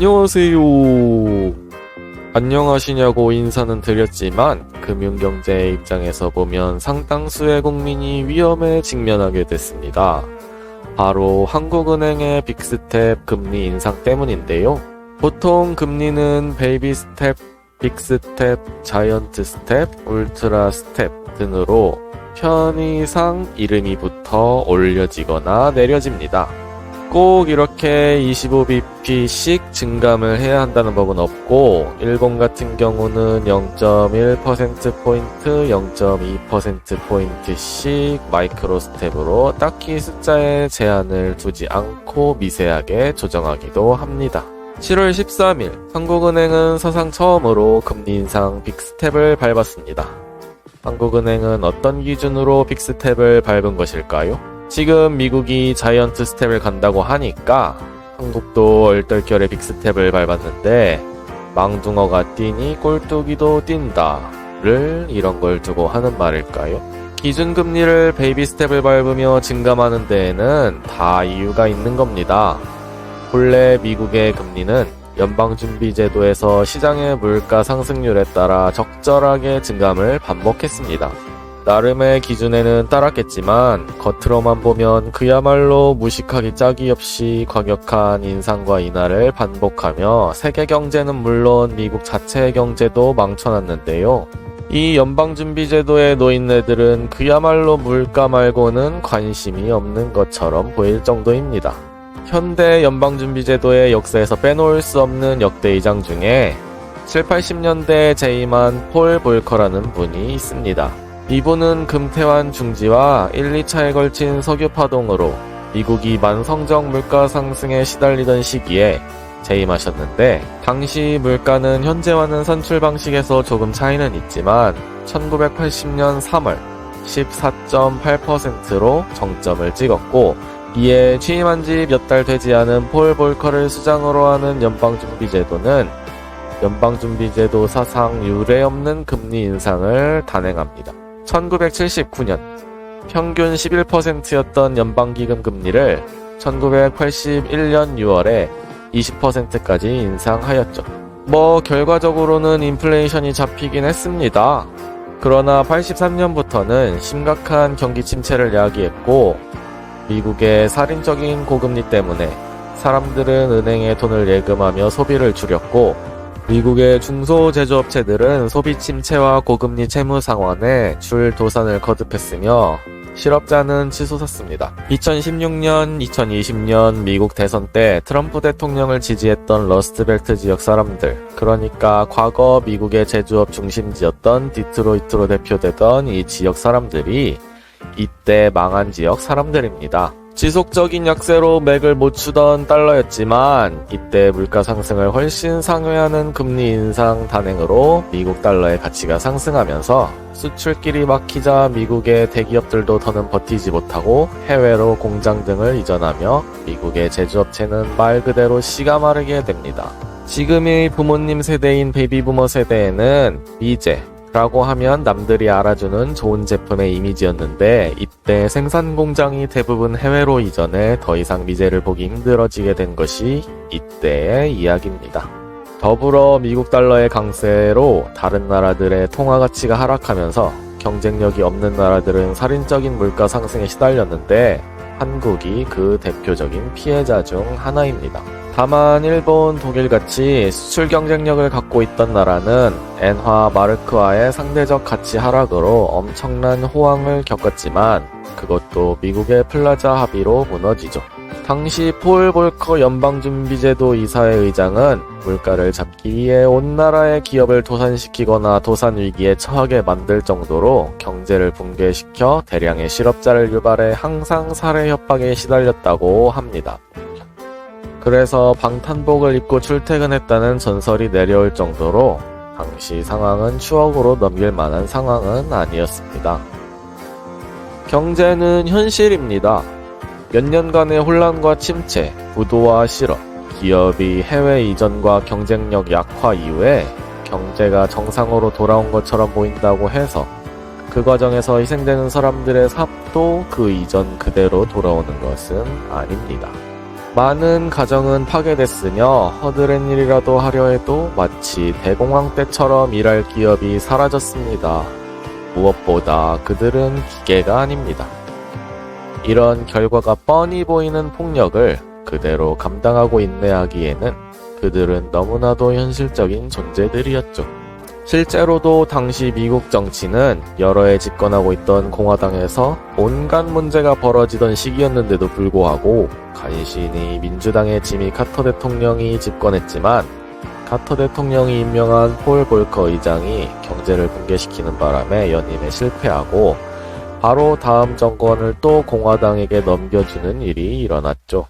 안녕하세요. 안녕하시냐고 인사는 드렸지만 금융경제의 입장에서 보면 상당수의 국민이 위험에 직면하게 됐습니다. 바로 한국은행의 빅스텝 금리 인상 때문인데요. 보통 금리는 베이비 스텝, 빅 스텝, 자이언트 스텝, 울트라 스텝 등으로 편의상 이름이 붙어 올려지거나 내려집니다. 꼭 이렇게 25bp씩 증감을 해야 한다는 법은 없고 일본 같은 경우는 0.1%포인트, 0.2%포인트씩 마이크로 스텝으로 딱히 숫자에 제한을 두지 않고 미세하게 조정하기도 합니다. 7월 13일 한국은행은 사상 처음으로 금리 인상 빅스텝을 밟았습니다. 한국은행은 어떤 기준으로 빅스텝을 밟은 것일까요? 지금 미국이 자이언트 스텝을 간다고 하니까 한국도 얼떨결에 빅스텝을 밟았는데 망둥어가 뛰니 꼴뚜기도 뛴다를 이런 걸 두고 하는 말일까요? 기준금리를 베이비 스텝을 밟으며 증감하는 데에는 다 이유가 있는 겁니다. 본래 미국의 금리는 연방준비제도에서 시장의 물가 상승률에 따라 적절하게 증감을 반복했습니다. 나름의 기준에는 따랐겠지만 겉으로만 보면 그야말로 무식하기 짝이 없이 과격한 인상과 인하를 반복하며 세계 경제는 물론 미국 자체의 경제도 망쳐놨는데요. 이 연방준비제도의 노인네들은 그야말로 물가 말고는 관심이 없는 것처럼 보일 정도입니다. 현대 연방준비제도의 역사에서 빼놓을 수 없는 역대의장 중에 7, 80년대에 재임한 폴 볼커라는 분이 있습니다. 이분은 금태환 중지와 1, 2차에 걸친 석유 파동으로 미국이 만성적 물가 상승에 시달리던 시기에 재임하셨는데 당시 물가는 현재와는 산출 방식에서 조금 차이는 있지만 1980년 3월 14.8%로 정점을 찍었고 이에 취임한 지 몇 달 되지 않은 폴 볼커를 수장으로 하는 연방준비제도는 연방준비제도 사상 유례없는 금리 인상을 단행합니다. 1979년 평균 11%였던 연방기금 금리를 1981년 6월에 20%까지 인상하였죠. 결과적으로는 인플레이션이 잡히긴 했습니다. 그러나 83년부터는 심각한 경기 침체를 야기했고 미국의 살인적인 고금리 때문에 사람들은 은행에 돈을 예금하며 소비를 줄였고 미국의 중소제조업체들은 소비 침체와 고금리 채무 상환에 줄도산을 거듭했으며 실업자는 치솟았습니다. 2016년, 2020년 미국 대선 때 트럼프 대통령을 지지했던 러스트벨트 지역 사람들, 그러니까 과거 미국의 제조업 중심지였던 디트로이트로 대표되던 이 지역 사람들이 이때 망한 지역 사람들입니다. 지속적인 약세로 맥을 못 추던 달러였지만 이때 물가 상승을 훨씬 상회하는 금리 인상 단행으로 미국 달러의 가치가 상승하면서 수출길이 막히자 미국의 대기업들도 더는 버티지 못하고 해외로 공장 등을 이전하며 미국의 제조업체는 말 그대로 씨가 마르게 됩니다. 지금의 부모님 세대인 베이비부머 세대에는 미제 라고 하면 남들이 알아주는 좋은 제품의 이미지였는데 이때 생산 공장이 대부분 해외로 이전해 더 이상 미제를 보기 힘들어지게 된 것이 이때의 이야기입니다. 더불어 미국 달러의 강세로 다른 나라들의 통화 가치가 하락하면서 경쟁력이 없는 나라들은 살인적인 물가 상승에 시달렸는데 한국이 그 대표적인 피해자 중 하나입니다. 다만 일본, 독일같이 수출 경쟁력을 갖고 있던 나라는 엔화, 마르크화의 상대적 가치 하락으로 엄청난 호황을 겪었지만 그것도 미국의 플라자 합의로 무너지죠. 당시 폴 볼커 연방준비제도 이사회 의장은 물가를 잡기 위해 온 나라의 기업을 도산시키거나 도산위기에 처하게 만들 정도로 경제를 붕괴시켜 대량의 실업자를 유발해 항상 살해 협박에 시달렸다고 합니다. 그래서 방탄복을 입고 출퇴근했다는 전설이 내려올 정도로 당시 상황은 추억으로 넘길 만한 상황은 아니었습니다. 경제는 현실입니다. 몇 년간의 혼란과 침체, 부도와 실업, 기업이 해외 이전과 경쟁력 약화 이후에 경제가 정상으로 돌아온 것처럼 보인다고 해서 그 과정에서 희생되는 사람들의 삶도 그 이전 그대로 돌아오는 것은 아닙니다. 많은 가정은 파괴됐으며 허드렛 일이라도 하려 해도 마치 대공황 때처럼 일할 기업이 사라졌습니다. 무엇보다 그들은 기계가 아닙니다. 이런 결과가 뻔히 보이는 폭력을 그대로 감당하고 인내하기에는 그들은 너무나도 현실적인 존재들이었죠. 실제로도 당시 미국 정치는 여러 해 집권하고 있던 공화당에서 온갖 문제가 벌어지던 시기였는데도 불구하고 간신히 민주당의 지미 카터 대통령이 집권했지만 카터 대통령이 임명한 폴 볼커 의장이 경제를 붕괴시키는 바람에 연임에 실패하고 바로 다음 정권을 또 공화당에게 넘겨주는 일이 일어났죠.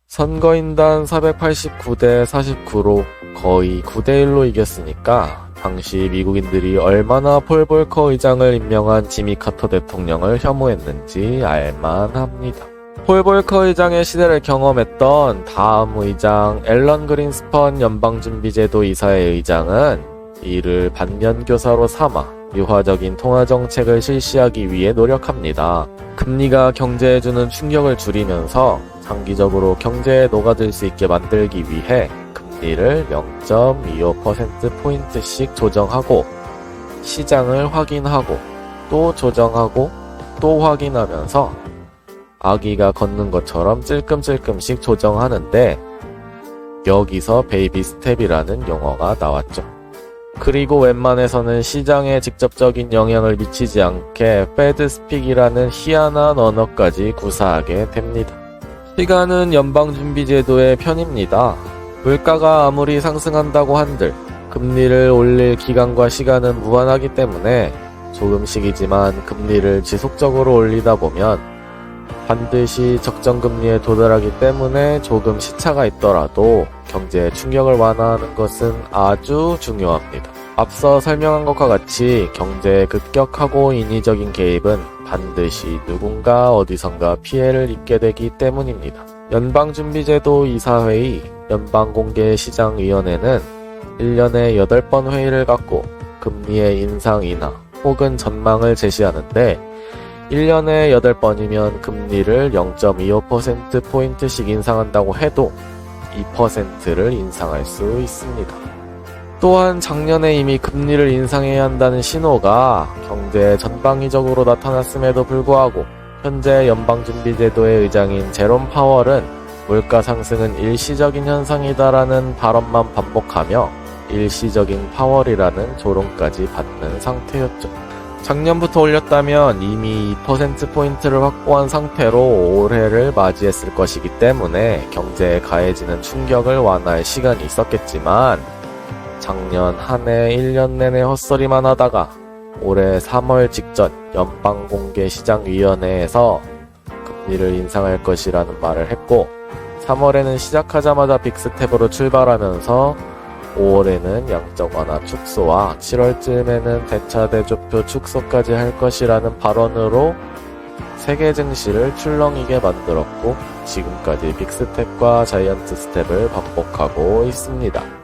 선거인단 489대 49로 거의 9대1로 이겼으니까 당시 미국인들이 얼마나 폴 볼커 의장을 임명한 지미 카터 대통령을 혐오했는지 알만합니다. 폴 볼커 의장의 시대를 경험했던 다음 의장 앨런 그린스펀 연방준비제도 이사회 의장은 이를 반면교사로 삼아 유화적인 통화정책을 실시하기 위해 노력합니다. 금리가 경제에 주는 충격을 줄이면서 장기적으로 경제에 녹아들 수 있게 만들기 위해 금리를 0.25%포인트씩 조정하고 시장을 확인하고 또 조정하고 또 확인하면서 아기가 걷는 것처럼 찔끔찔끔씩 조정하는데 여기서 베이비 스텝이라는 용어가 나왔죠. 그리고 웬만해서는 시장에 직접적인 영향을 미치지 않게 패드 스픽이라는 희한한 언어까지 구사하게 됩니다. 시간은 연방준비제도의 편입니다. 물가가 아무리 상승한다고 한들 금리를 올릴 기간과 시간은 무한하기 때문에 조금씩이지만 금리를 지속적으로 올리다 보면 반드시 적정금리에 도달하기 때문에 조금 시차가 있더라도 경제에 충격을 완화하는 것은 아주 중요합니다. 앞서 설명한 것과 같이 경제의 급격하고 인위적인 개입은 반드시 누군가 어디선가 피해를 입게 되기 때문입니다. 연방준비제도 이사회의 연방공개시장위원회는 1년에 8번 회의를 갖고 금리의 인상 인하 혹은 전망을 제시하는데 1년에 8번이면 금리를 0.25%포인트씩 인상한다고 해도 2%를 인상할 수 있습니다. 또한 작년에 이미 금리를 인상해야 한다는 신호가 경제 전방위적으로 나타났음에도 불구하고 현재 연방준비제도의 의장인 제롬 파월은 물가 상승은 일시적인 현상이다라는 발언만 반복하며 일시적인 파월이라는 조롱까지 받는 상태였죠. 작년부터 올렸다면 이미 2%포인트를 확보한 상태로 올해를 맞이했을 것이기 때문에 경제에 가해지는 충격을 완화할 시간이 있었겠지만 작년 한 해 1년 내내 헛소리만 하다가 올해 3월 직전 연방공개시장위원회에서 금리를 인상할 것이라는 말을 했고 3월에는 시작하자마자 빅스텝으로 출발하면서 5월에는 양적 완화 축소와 7월쯤에는 대차 대조표 축소까지 할 것이라는 발언으로 세계 증시를 출렁이게 만들었고 지금까지 빅스텝과 자이언트 스텝을 반복하고 있습니다.